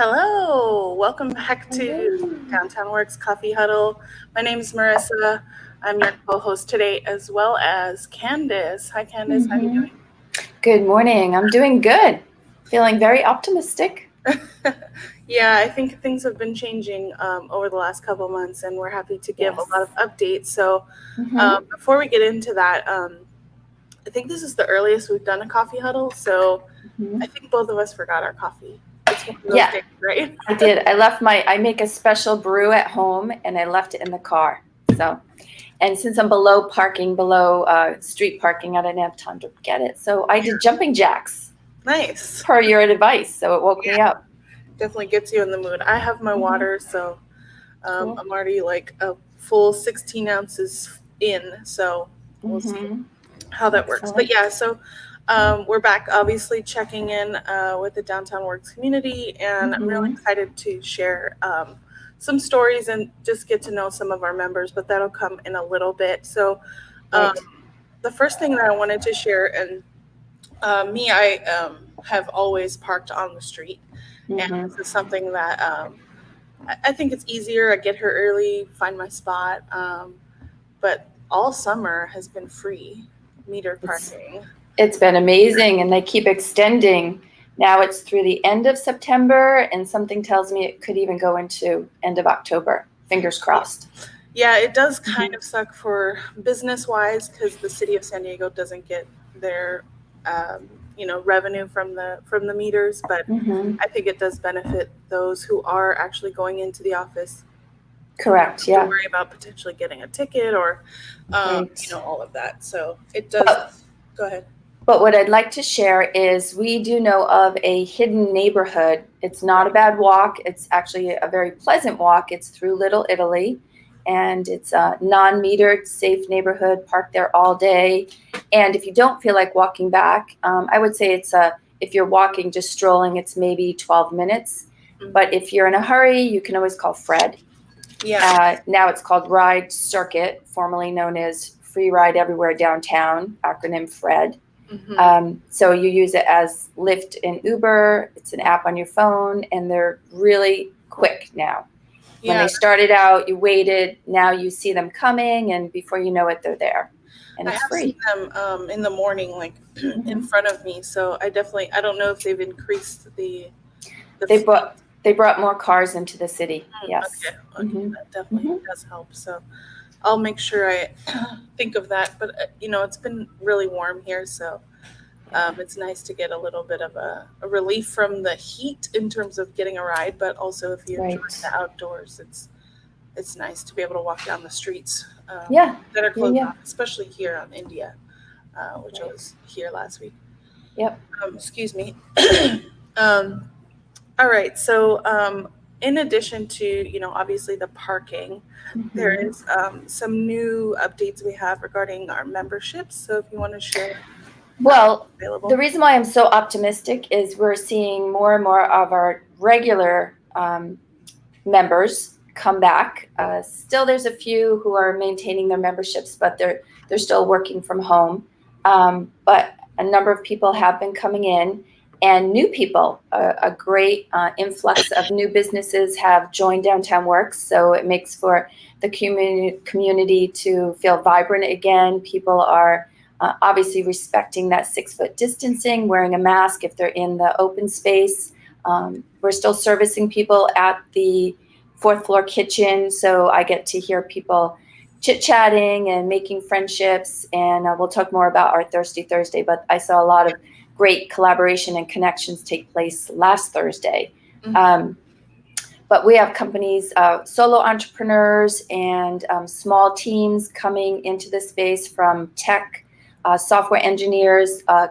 Hello, welcome back to Hello. Downtown Works Coffee Huddle. My name is Marissa. I'm your co-host today, as well as Candace. Hi, Candace. How you hmm Good morning. I'm doing good. Feeling very optimistic. doing? Yeah, I think things have been changing over the last couple months, and we're happy to give a lot of Yes. updates. So, hmm before we get into that, I think this is the earliest we've done a coffee huddle. So, hmm I think both of us forgot our coffee. It's one of those Yeah, days, right? I did. I make a special brew at home and I left it in the car. So, and since I'm below street parking, I didn't have time to get it. So I did jumping jacks Nice. per your advice. So it woke Yeah, me up. definitely gets you in the mood. I have my hmm water, so Cool. I'm already like a full 16 ounces in, so we'll see hmm how that works. But Excellent. yeah, so we're back, obviously checking in with the Downtown Works community, and I'm really hmm excited to share some stories and just get to know some of our members. But that'll come in a little bit. So um, Great. the first thing that I wanted to share, and I have always parked on the street, and hmm this is something that I think it's easier. I get here early, find my spot. But all summer has been free metered It's parking. It's been amazing, and they keep extending. Now it's through the end of September, and something tells me it could even go into end of October. Fingers crossed. Yeah, it does kind hmm of suck for business wise because the city of San Diego doesn't get their revenue from the meters, but hmm I think it does benefit those who are actually going into the office Correct. to Yeah. worry about potentially getting a ticket or Right. all of that. So it does. But, Go ahead. but what I'd like to share is we do know of a hidden neighborhood. It's not a Right. bad walk. It's actually a very pleasant walk. It's through Little Italy, and it's a non-metered, safe neighborhood. Park there all day. And if you don't feel like walking back, I would say if you're walking, just strolling, it's maybe 12 minutes. Mhm. But if you're in a hurry, you can always call Fred. Yeah. Now it's called Ride Circuit, formerly known as Free Ride Everywhere Downtown, acronym FRED. Hmm. So you use it as Lyft and Uber. It's an app on your phone, and they're really quick now. When Yeah. they started out, you waited. Now you see them coming, and before you know it, they're there, and I it's have seen free. them in the morning, like in hmm front of me. So I don't know if they've increased the They fleet. brought they brought more cars into the city. Yes. Okay, okay, hmm that definitely hmm does help. So I'll make sure I think of that. But it's been really warm here, so Yeah. it's nice to get a little bit of a relief from the heat in terms of getting a ride. But also, if you enjoy Right. the outdoors, it's nice to be able to walk down the streets Yeah. that are Yeah. closed Yeah. off, especially here on India, which I Right. was here last week. Yep. Excuse me. um, all right. So, in addition to obviously the parking, there hmm is some new updates we have regarding our memberships. So, if you want to share Well, the available. reason why I'm so optimistic is we're seeing more and more of our regular members come back. Still, there's a few who are maintaining their memberships, but they're still working from home. But a number of people have been coming in, and new people. A great influx of new businesses have joined Downtown Works, so it makes for the community to feel vibrant again. People are obviously respecting that 6 foot distancing, wearing a mask if they're in the open space. We're still servicing people at the fourth floor kitchen, so I get to hear people chit-chatting and making friendships, and we'll talk more about our Thirsty Thursday, but I saw a lot of great collaboration and connections take place last Thursday. Mhm. um, but we have companies, solo entrepreneurs, and small teams coming into the space, from tech, software engineers, a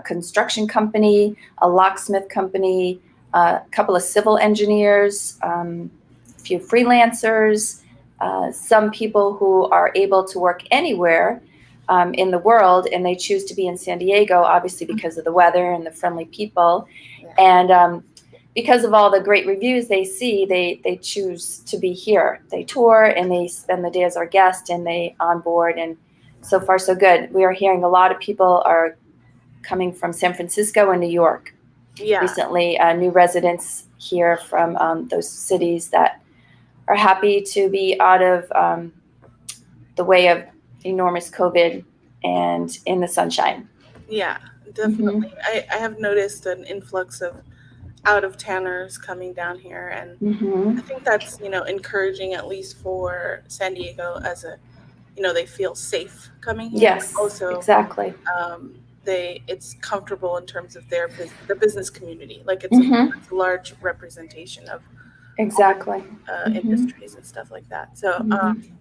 construction company, a locksmith company, a couple of civil engineers, a few freelancers, some people who are able to work anywhere in the world, and they choose to be in San Diego, obviously because of the weather and the friendly people. Yeah. And because of all the great reviews they see, they choose to be here. They tour and they spend the day as our guest, and they onboard, and so far so good. We are hearing a lot of people are coming from San Francisco and New York. Yeah. recently new residents here from those cities that are happy to be out of the way of enormous COVID and in the sunshine. Yeah, definitely. I have noticed an influx of out of towners coming down here, and I think that's, encouraging, at least for San Diego, as a, they feel safe coming here, but Yes, also exactly. it's comfortable in terms of the business community. Like it's a large representation of Exactly. industries and stuff like that. So Mhm.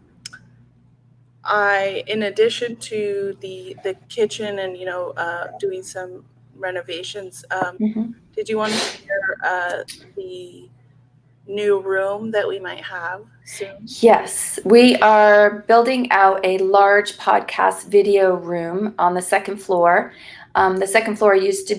in addition to the kitchen and doing some renovations, Mhm. did you want to share the new room that we might have soon? Yes, we are building out a large podcast video room on the second floor. The second floor used to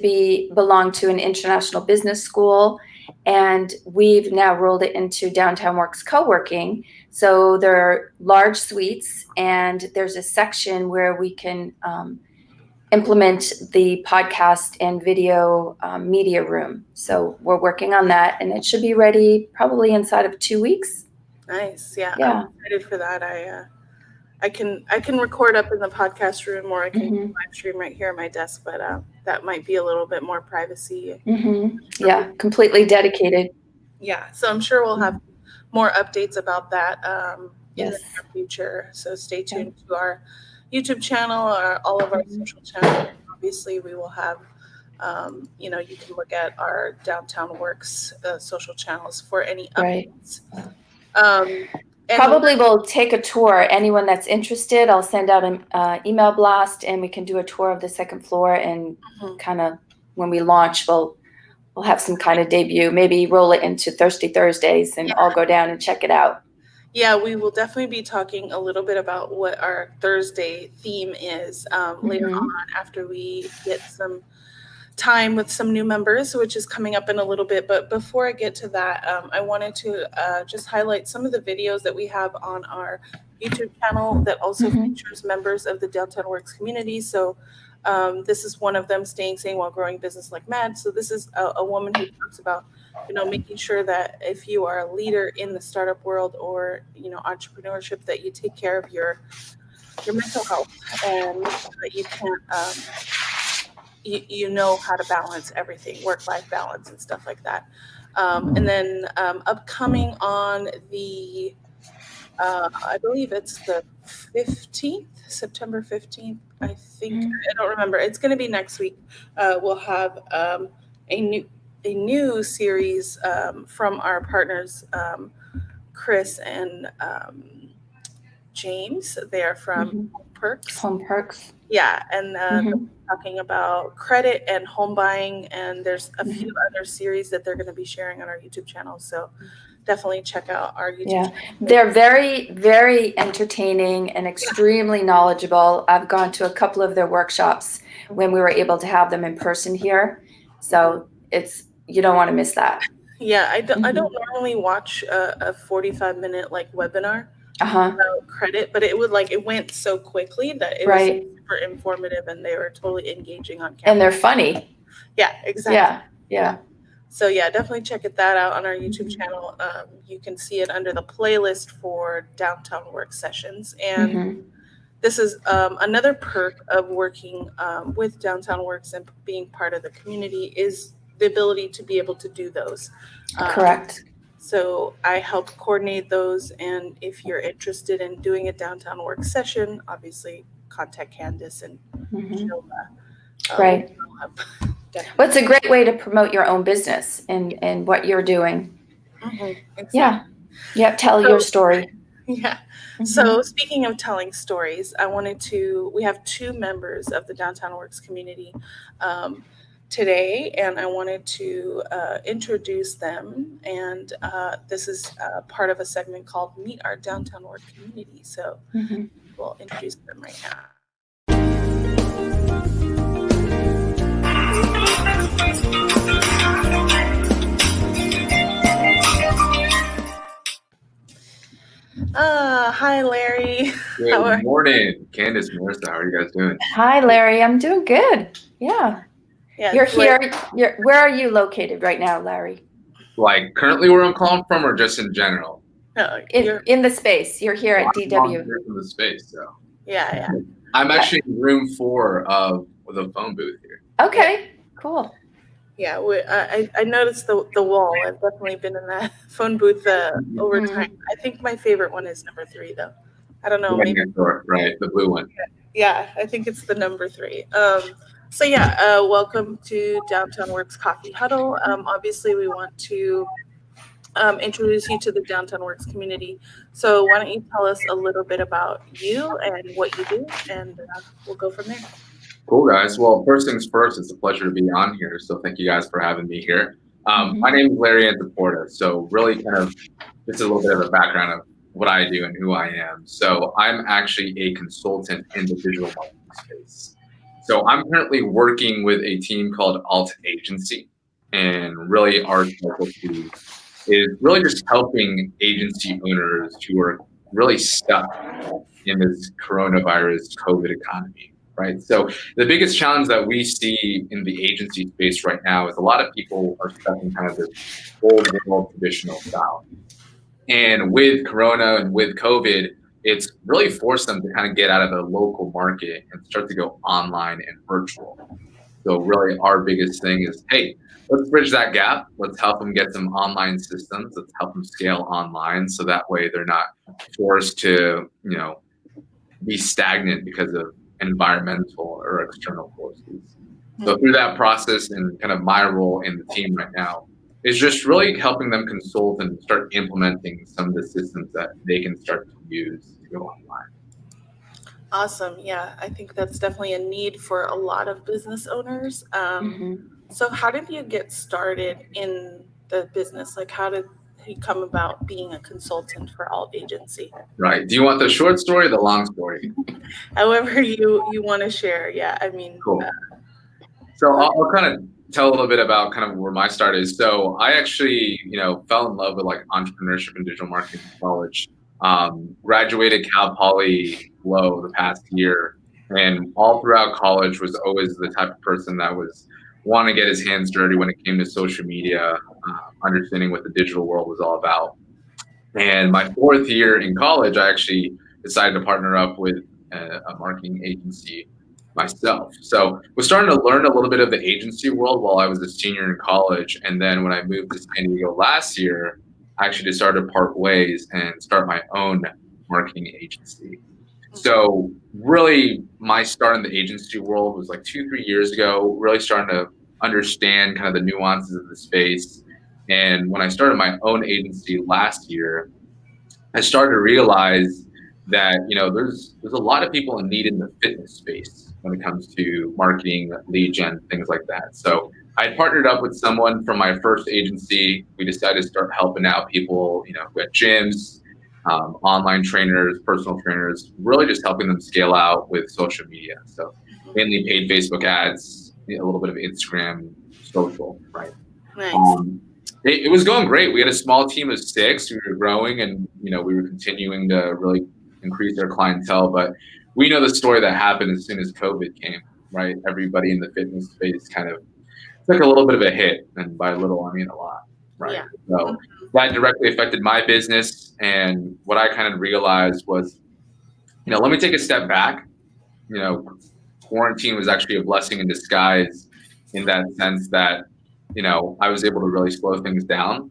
belong to an international business school, and we've now rolled it into Downtown Works co-working. So there are large suites, and there's a section where we can implement the podcast and video media room. So we're working on that, and it should be ready probably inside of 2 weeks. Nice. Yeah, Yeah. I'm excited for that. I can record up in the podcast room, or I can live stream right here at my desk, but that might be a little bit more privacy. Yeah, completely dedicated. Yeah, so I'm sure we'll have more updates about that in the Yes. near future. So stay tuned to our YouTube channel or all of our social channels. Obviously, we will have, you can look at our Downtown Works social channels for any updates. Probably we'll take a tour. Anyone that's interested, I'll send out an email blast, and we can do a tour of the second floor. And kind of when we launch, we'll have some kind of debut. Maybe roll it into Thirsty Thursdays, and all go down and check it out. Yeah, we will definitely be talking a little bit about what our Thursday theme is later on, after we get some time with some new members, which is coming up in a little bit. But before I get to that, I wanted to just highlight some of the videos that we have on our YouTube channel that also features members of the Downtown Works community. So this is one of them, Staying Sane While Growing Business Like Mad. So this is a woman who talks about, making sure that if you are a leader in the startup world or, entrepreneurship, that you take care of your mental health, and that you can't, you know how to balance everything, work-life balance and stuff like that. And then upcoming on the, I believe it's the 15th, September 15th, I think. I don't remember. It's going to be next week. We'll have a new series from our partners, Chris and James. They're from Home Perks. Yeah, and talking about credit and home buying, and there's a few other series that they're going to be sharing on our YouTube channel. So definitely check out our YouTube channel. They're very, very entertaining and extremely knowledgeable. I've gone to a couple of their workshops when we were able to have them in person here. So you don't want to miss that. Yeah, I don't normally watch a 45-minute webinar about credit, but it went so quickly that it was super informative, and they were totally engaging on camera. And they're funny. Yeah, exactly. Yeah. So yeah, definitely check that out on our YouTube channel. You can see it under the playlist for Downtown Work Sessions. And this is another perk of working with Downtown Works and being part of the community, is the ability to be able to do those. Correct. So I help coordinate those, and if you're interested in doing a Downtown Work session, obviously contact Candace, and she'll right. Well, it's a great way to promote your own business and what you're doing. Exactly. Yeah. Tell your story. Yeah. So speaking of telling stories, we have two members of the Downtown Works community today, and I wanted to introduce them. And this is part of a segment called Meet Our Downtown Work Community. So we'll introduce them right now. Hi, Larry. Good morning, Candace, Marissa. How are you guys doing? Hi, Larry. I'm doing good. Yeah. Yeah, You're it's like, here. Where are you located right now, Larry? Like currently where I'm calling from, or just in general? no, In the space. You're here at I'm DW. from the space, so. yeah. I'm actually in room 4 of the phone booth here. Okay, cool. Yeah, I noticed the wall. I've definitely been in that phone booth over time. I think my favorite one is number 3, though. I don't know, maybe. Right, the blue one. Yeah, I think it's the number 3. So yeah, welcome to Downtown Works Coffee Huddle. Obviously, we want to introduce you to the Downtown Works community. So why don't you tell us a little bit about you and what you do, and we'll go from there. Cool, guys. Well, first things first, it's a pleasure to be on here. So thank you guys for having me here. My name is Larry Antiporta. So really kind of just a little bit of a background of what I do and who I am. So I'm actually a consultant in the digital marketing space. So I'm currently working with a team called Alt Agency, and really our specialty is really just helping agency owners who are really stuck in this coronavirus COVID economy, right? So the biggest challenge that we see in the agency space right now is a lot of people are stuck in kind of this old world traditional style. And with Corona and with COVID, it's really forced them to kind of get out of the local market and start to go online and virtual. So really our biggest thing is, hey, let's bridge that gap. Let's help them get some online systems. Let's help them scale online. So that way they're not forced to, be stagnant because of environmental or external forces. So through that process and kind of my role in the team right now is just really helping them consult and start implementing some of the systems that they can start to use to go online. Awesome. Yeah, I think that's definitely a need for a lot of business owners. So how did you get started in the business? Like, how did you come about being a consultant for Alt Agency? Right. Do you want the short story or the long story? However you want to share. Yeah, I mean. Cool. So I'll kind of tell a little bit about kind of where my start is. So I actually, fell in love with like entrepreneurship and digital marketing in college. Graduated Cal Poly Low the past year, and all throughout college was always the type of person that was want to get his hands dirty when it came to social media, understanding what the digital world was all about. And my 4th year in college, I actually decided to partner up with a marketing agency myself. So was starting to learn a little bit of the agency world while I was a senior in college. And then when I moved to San Diego last year, I actually decided to part ways and start my own marketing agency. So really my start in the agency world was like 2-3 years ago, really starting to understand kind of the nuances of the space. And when I started my own agency last year, I started to realize that, there's a lot of people in need in the fitness space when it comes to marketing, lead gen, things like that. So I partnered up with someone from my first agency. We decided to start helping out people, who had gyms, online trainers, personal trainers, really just helping them scale out with social media. So mainly paid Facebook ads, a little bit of Instagram, social, right? Nice. It was going great. We had a small team of 6. We were growing, and we were continuing to really increase our clientele. But we know the story that happened as soon as COVID came, right? Everybody in the fitness space kind of took a little bit of a hit, and by little I mean a lot, right? Yeah. So that directly affected my business, and what I kind of realized was, let me take a step back. Quarantine was actually a blessing in disguise in that sense that I was able to really slow things down,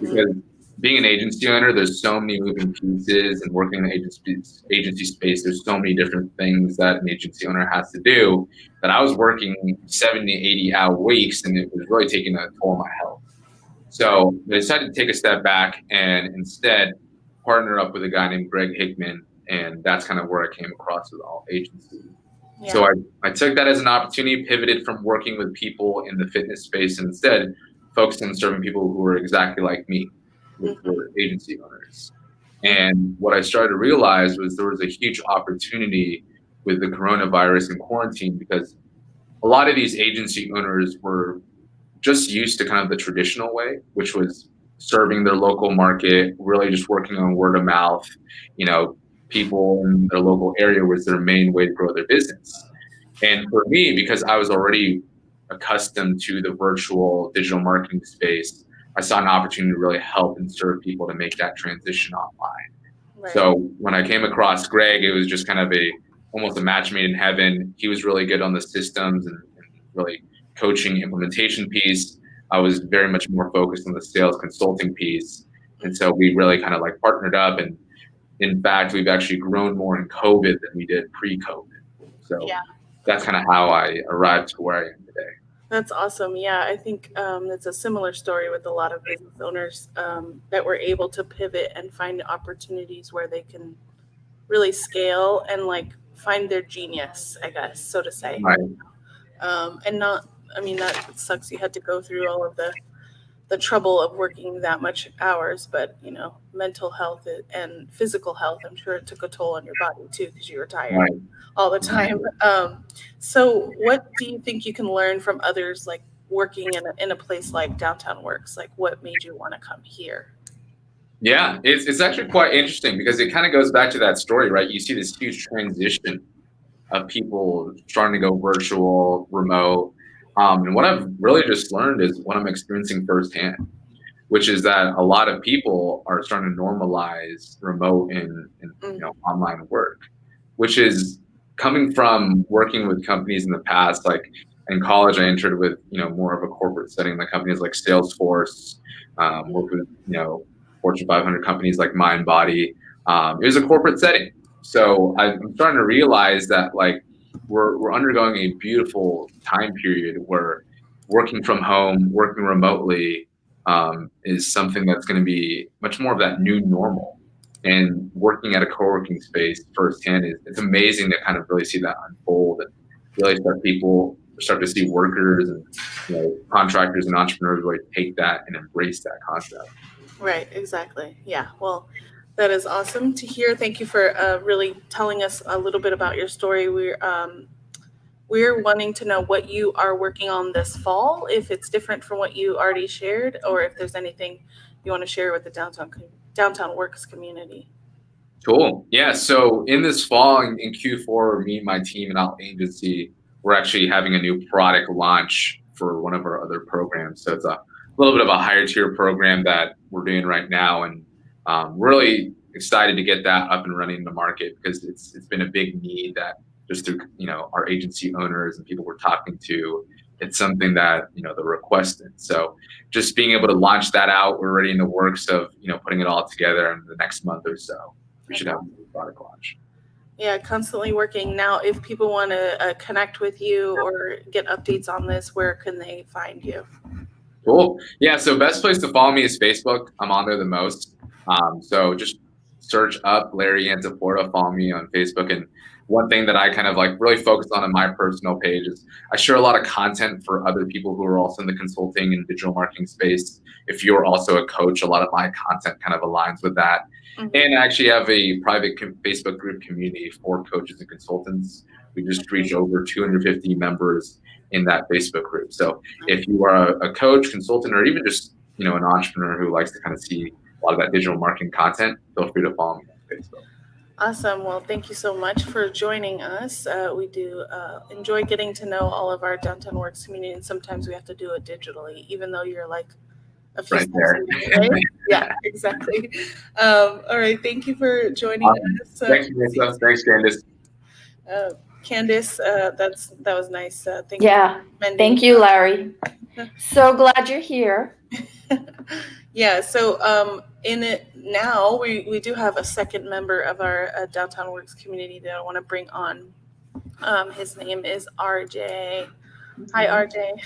because being an agency owner, there's so many moving pieces, and working in the agency space, there's so many different things that an agency owner has to do, that I was working 70, 80-hour weeks, and it was really taking a toll on my health. So I decided to take a step back and instead partner up with a guy named Greg Hickman, and that's kind of where I came across with Alt Agency. Yeah. So I took that as an opportunity, pivoted from working with people in the fitness space, and instead focused on serving people who were exactly like me, which were agency owners. And what I started to realize was there was a huge opportunity with the coronavirus and quarantine, because a lot of these agency owners were just used to kind of the traditional way, which was serving their local market, really just working on word of mouth. People in their local area was their main way to grow their business. And for me, because I was already accustomed to the virtual digital marketing space, I saw an opportunity to really help and serve people to make that transition online. Right. So when I came across Greg, it was just kind of almost a match made in heaven. He was really good on the systems and really coaching implementation piece. I was very much more focused on the sales consulting piece. And so we really kind of like partnered up. And in fact, we've actually grown more in COVID than we did pre-COVID. So that's kind of how I arrived to where I am today. That's awesome. Yeah, I think it's a similar story with a lot of business owners that were able to pivot and find opportunities where they can really scale and like find their genius, I guess, so to say. Right. And not, I mean, that sucks. You had to go through all of the trouble of working that much hours, but you know, mental health and physical health, I'm sure it took a toll on your body too, because you were tired all the time. So what do you think you can learn from others, like working in a place like Downtown Works? Like what made you want to come here? Yeah, it's actually quite interesting because it kind of goes back to that story, right? You see this huge transition of people starting to go virtual, remote. And what I've really just learned is what I'm experiencing firsthand, which is that a lot of people are starting to normalize remote and online work, which is coming from working with companies in the past. Like in college, I entered with more of a corporate setting, like companies like Salesforce, worked with Fortune 500 companies like MindBody. It was a corporate setting. So I'm starting to realize that like we're undergoing a beautiful time period where working from home, working remotely is something that's going to be much more of that new normal. And working at a co-working space firsthand it's amazing to kind of really see that unfold and really start to see workers and contractors and entrepreneurs really take that and embrace that concept. Right, exactly. Yeah, well, that is awesome to hear. Thank you for really telling us a little bit about your story. We're wanting to know what you are working on this fall, if it's different from what you already shared, or if there's anything you want to share with the Downtown Works community. Cool. Yeah. So in this fall, in Q4, me and my team and our agency, we're actually having a new product launch for one of our other programs. So it's a little bit of a higher tier program that we're doing right now, and really excited to get that up and running in the market because it's been a big need that just through our agency owners and people we're talking to, it's something that they're requesting. So just being able to launch that out, we're already in the works of putting it all together in the next month or so. We should have a new product launch. Yeah, constantly working. Now, if people want to connect with you or get updates on this, where can they find you? Cool. Yeah, so best place to follow me is Facebook. I'm on there the most. So just search up Larry Anzaporta, follow me on Facebook. And one thing that I kind of like really focus on my personal page is I share a lot of content for other people who are also in the consulting and digital marketing space. If you're also a coach, a lot of my content kind of aligns with that. Mm-hmm. And I actually have a private Facebook group community for coaches and consultants. We just reached over 250 members in that Facebook group. So if you are a coach, consultant, or even just an entrepreneur who likes to kind of see a lot of that digital marketing content, feel free to follow me on Facebook. Awesome. Well, thank you so much for joining us. We do enjoy getting to know all of our Downtown Works community, and sometimes we have to do it digitally, even though you're like a few right there. Away, right? Yeah, exactly. All right. Thank you for joining us. Thanks, Melissa. Thanks, Candace. Candace, that was nice. Thank you, Larry. So glad you're here. Yeah. So in it now, we do have a second member of our Downtown Works community that I want to bring on. His name is RJ. Hi, RJ.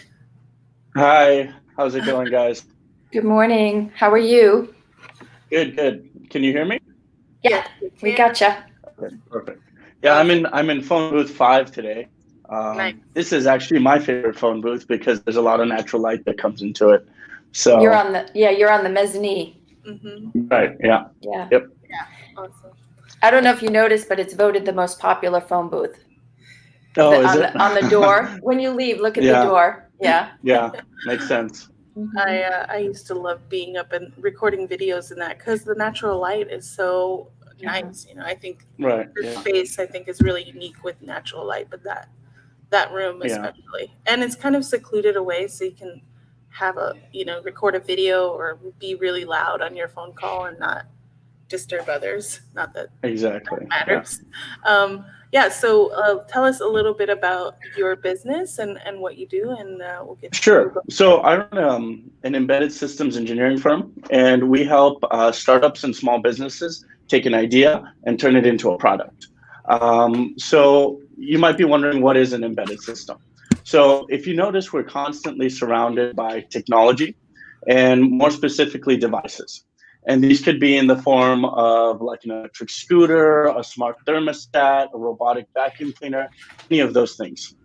Hi. How's it going, guys? Good morning. How are you? Good. Can you hear me? Yeah, we gotcha. Okay, perfect. Yeah, I'm in phone booth 5 today. Nice. This is actually my favorite phone booth because there's a lot of natural light that comes into it. So you're on the mezzanine. Mm-hmm. Right. Yeah. Yeah. Yep. Yeah. Awesome. I don't know if you noticed, but it's voted the most popular phone booth. Oh, on the door. When you leave, look at the door. Yeah. Yeah. Makes sense. I used to love being up and recording videos in that because the natural light is so nice. I think right. your space I think is really unique with natural light, but that that room especially. And it's kind of secluded away, so you can have record a video or be really loud on your phone call and not disturb others. Not that Exactly. that matters. So tell us a little bit about your business and what you do, and we'll get Sure. So I run an embedded systems engineering firm, and we help startups and small businesses take an idea and turn it into a product. So you might be wondering, what is an embedded system? So if you notice, we're constantly surrounded by technology, and more specifically devices. And these could be in the form of like an electric scooter, a smart thermostat, a robotic vacuum cleaner, any of those things.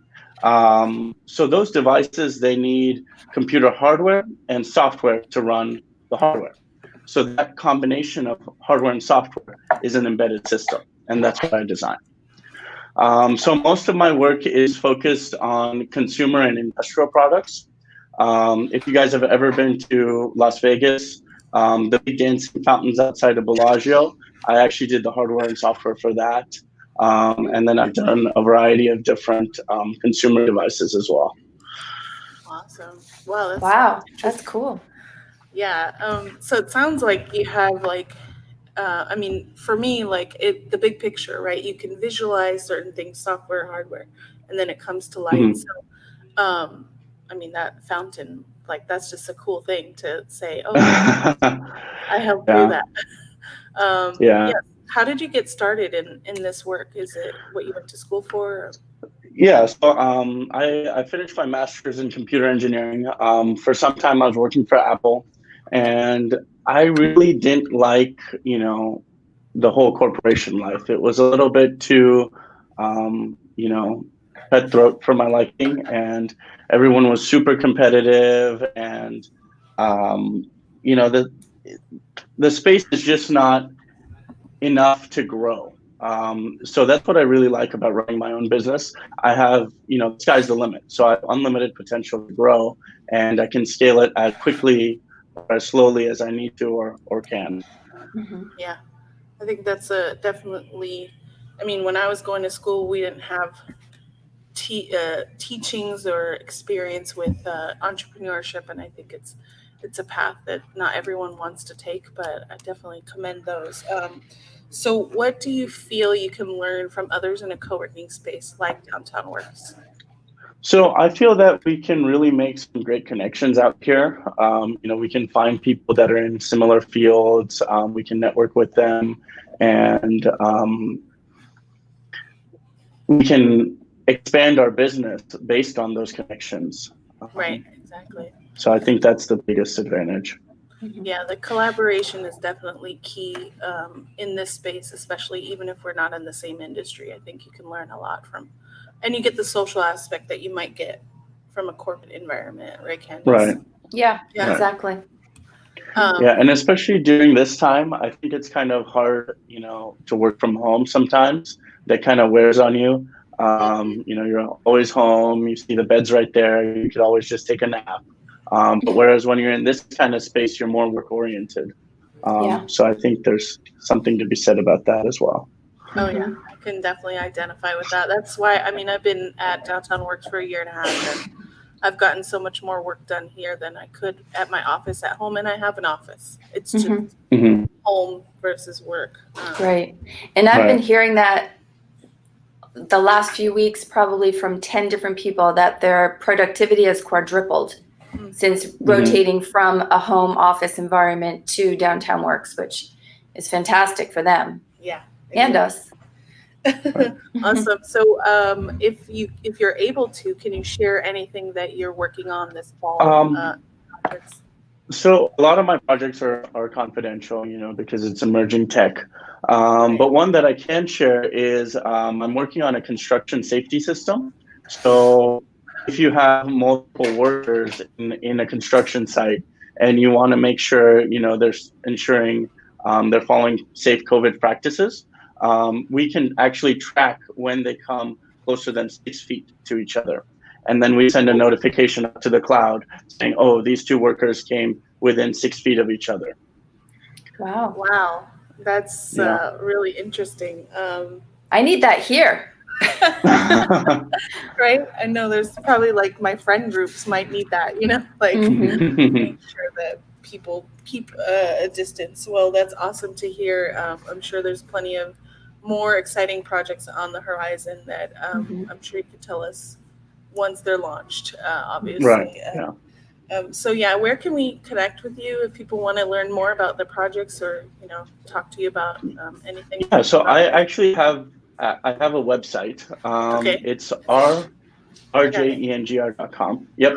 So those devices, they need computer hardware and software to run the hardware. So that combination of hardware and software is an embedded system, and that's what I design. So most of my work is focused on consumer and industrial products. If you guys have ever been to Las Vegas, the big dancing fountains outside of Bellagio, I actually did the hardware and software for that. And then I've done a variety of different consumer devices as well. Awesome. Wow. That's cool. Yeah. So it sounds like you have for me, the big picture, right? You can visualize certain things, software, hardware, and then it comes to light. Mm-hmm. So, that fountain, that's just a cool thing to say, oh, I helped do that. Yeah. How did you get started in this work? Is it what you went to school for? Yeah, so I finished my master's in computer engineering. For some time, I was working for Apple, and I really didn't like, the whole corporation life. It was a little bit too, cutthroat for my liking, and everyone was super competitive, and the space is just not enough to grow. So that's what I really like about running my own business. I have, the sky's the limit. So I have unlimited potential to grow, and I can scale it as quickly or as slowly as I need to or can. Mm-hmm. Yeah, I think that's definitely, when I was going to school, we didn't have teachings or experience with entrepreneurship, and I think it's a path that not everyone wants to take, but I definitely commend those. So what do you feel you can learn from others in a co-working space like Downtown Works? So I feel that we can really make some great connections out here. We can find people that are in similar fields. We can network with them, and we can expand our business based on those connections. Right, exactly. So I think that's the biggest advantage. Yeah, the collaboration is definitely key in this space, especially even if we're not in the same industry. I think you can learn a lot from, and you get the social aspect that you might get from a corporate environment, right, Candice? Right. Yeah, exactly. And especially during this time, I think it's kind of hard, to work from home sometimes. That kind of wears on you. You're always home. You see the bed's right there. You could always just take a nap. But whereas when you're in this kind of space, you're more work oriented. So I think there's something to be said about that as well. Oh yeah, I can definitely identify with that. That's why, I've been at Downtown Works for 1.5 years, and I've gotten so much more work done here than I could at my office at home, and I have an office. It's just home versus work. Right. And I've been hearing that the last few weeks, probably from 10 different people, that their productivity has quadrupled since rotating from a home office environment to Downtown Works, which is fantastic for them. Yeah. And us. Awesome. So if you're able to, can you share anything that you're working on this fall? So a lot of my projects are confidential, because it's emerging tech. But one that I can share is I'm working on a construction safety system. So if you have multiple workers in a construction site and you want to make sure, they're ensuring they're following safe COVID practices, we can actually track when they come closer than 6 feet to each other. And then we send a notification up to the cloud saying, oh, these two workers came within 6 feet of each other. Wow. That's really interesting. I need that here. Right? I know there's probably like my friend groups might need that, like make sure that people keep a distance. Well, that's awesome to hear. I'm sure there's plenty of more exciting projects on the horizon that I'm sure you could tell us once they're launched, obviously. Right. Yeah. So yeah, where can we connect with you if people want to learn more about the projects or talk to you about anything? Yeah. So I actually have a website. Okay. It's rjengr.com. Yep.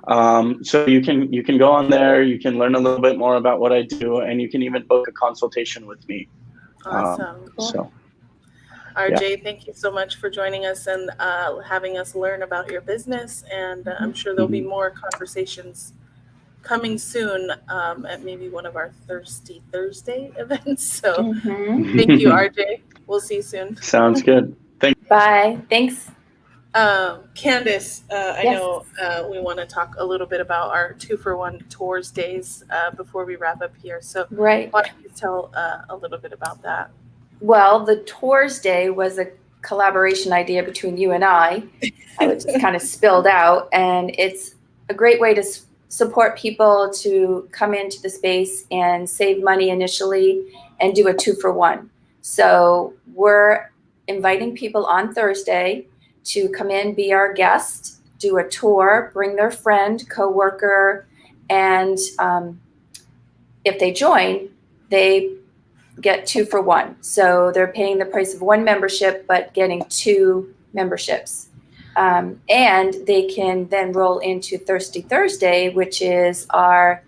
Awesome. So you can go on there. You can learn a little bit more about what I do, and you can even book a consultation with me. Awesome. Cool. So. RJ, thank you so much for joining us and having us learn about your business. And I'm sure there'll be more conversations coming soon at maybe one of our Thirsty Thursday events. So thank you, RJ. We'll see you soon. Sounds good. Bye. Thanks. Candace, I Yes. know we want to talk a little bit about our 2-for-1 tours days before we wrap up here. So Right. why don't you tell a little bit about that? Well, the Tours Day was a collaboration idea between you and I. It just kind of spilled out, and it's a great way to support people to come into the space and save money initially and do a 2-for-1. So we're inviting people on Thursday to come in, be our guest, do a tour, bring their friend, coworker, and if they join, they get 2-for-1. So they're paying the price of one membership, but getting 2 memberships. And they can then roll into Thirsty Thursday, which is our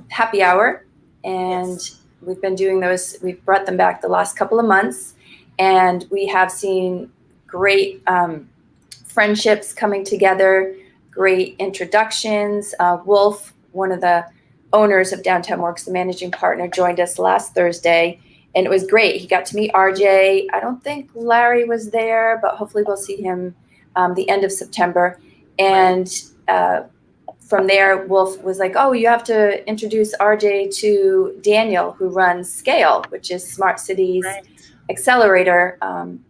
happy hour. And we've been doing those. We've brought them back the last couple of months. And we have seen great friendships coming together, great introductions. Wolf, one of the owners of Downtown Works, the managing partner, joined us last Thursday, and it was great. He got to meet RJ. I don't think Larry was there, but hopefully we'll see him the end of September. And from there, Wolf was like, oh, you have to introduce RJ to Daniel, who runs Scale, which is Smart Cities Accelerator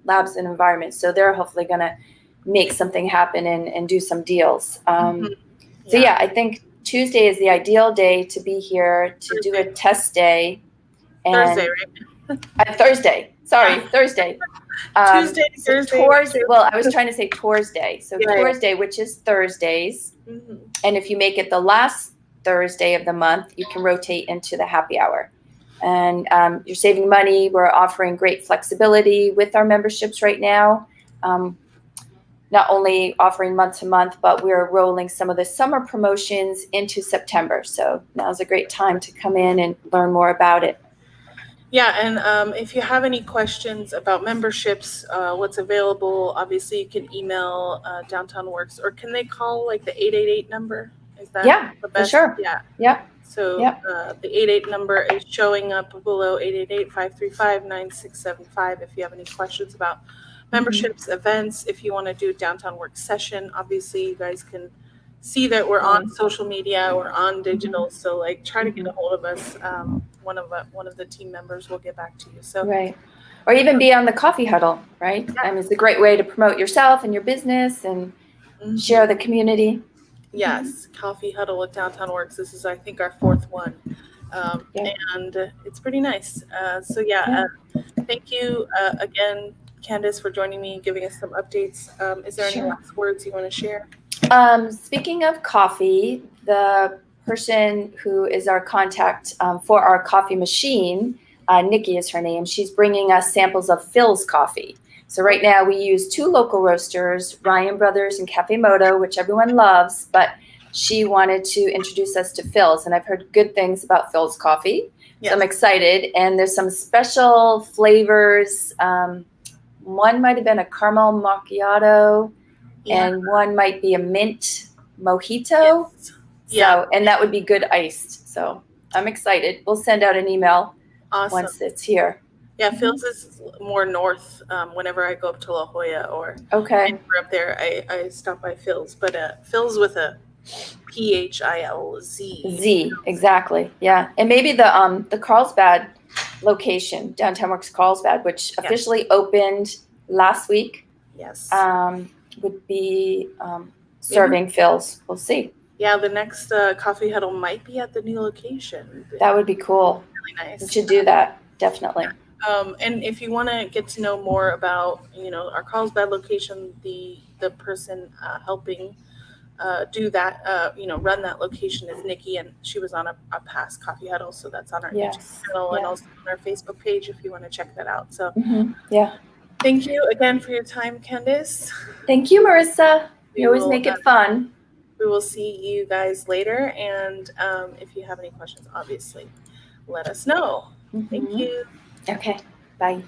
Labs and Environments. So they're hopefully going to make something happen and do some deals. So yeah, I think Tuesday is the ideal day to be here to do a test day. And Thursday, right? Thursday. Thursday. Thursday. Tours. Well, I was trying to say Tours Day. So Tours Day, which is Thursdays. And if you make it the last Thursday of the month, you can rotate into the happy hour. And you're saving money. We're offering great flexibility with our memberships right now. Not only offering month to month, but we're rolling some of the summer promotions into September. So now's a great time to come in and learn more about it. Yeah, and if you have any questions about memberships, what's available, obviously you can email Downtown Works, or can they call like the 888 number? Is that the best? For sure. Yeah. So the 88 number is showing up below 888-535-9675 if you have any questions about memberships, events. If you want to do a Downtown Works session, obviously you guys can see that we're on social media, we're on digital. So like try to get a hold of us. One of the team members will get back to you. So or even be on the coffee huddle, right? I mean, it's a great way to promote yourself and your business and share the community. Yes, Coffee Huddle with Downtown Works. This is, I think, our 4th one. And it's pretty nice. Thank you again, Candace, for joining me and giving us some updates. Is there any last words you want to share? Speaking of coffee, the person who is our contact for our coffee machine, Nikki is her name, she's bringing us samples of Phil's coffee. So right now we use 2 local roasters, Ryan Brothers and Cafe Moto, which everyone loves, but she wanted to introduce us to Phil's, and I've heard good things about Phil's coffee. So I'm excited, and there's some special flavors. One might have been a caramel macchiato, and one might be a mint mojito. So, and that would be good iced. So I'm excited. We'll send out an email once it's here. Yeah, Phil's is more north. Whenever I go up to La Jolla or anywhere up there, I stop by Phil's. But Phil's with a PHILZ. Z, exactly. Yeah, and maybe the Carlsbad location, Downtown Works Carlsbad, which officially opened last week. Yes. would be serving fills. We'll see. Yeah, the next coffee huddle might be at the new location. That would be cool. Really nice. We should do that, definitely. And if you want to get to know more about, our Carlsbad location, the person helping do that, run that location is Nikki, and she was on a past coffee huddle, so that's on our Yes. YouTube channel and also on our Facebook page if you want to check that out. So yeah. Thank you again for your time, Candace. Thank you, Marissa. You always make it fun. We will see you guys later, and if you have any questions, obviously, let us know. Thank you. Okay, bye.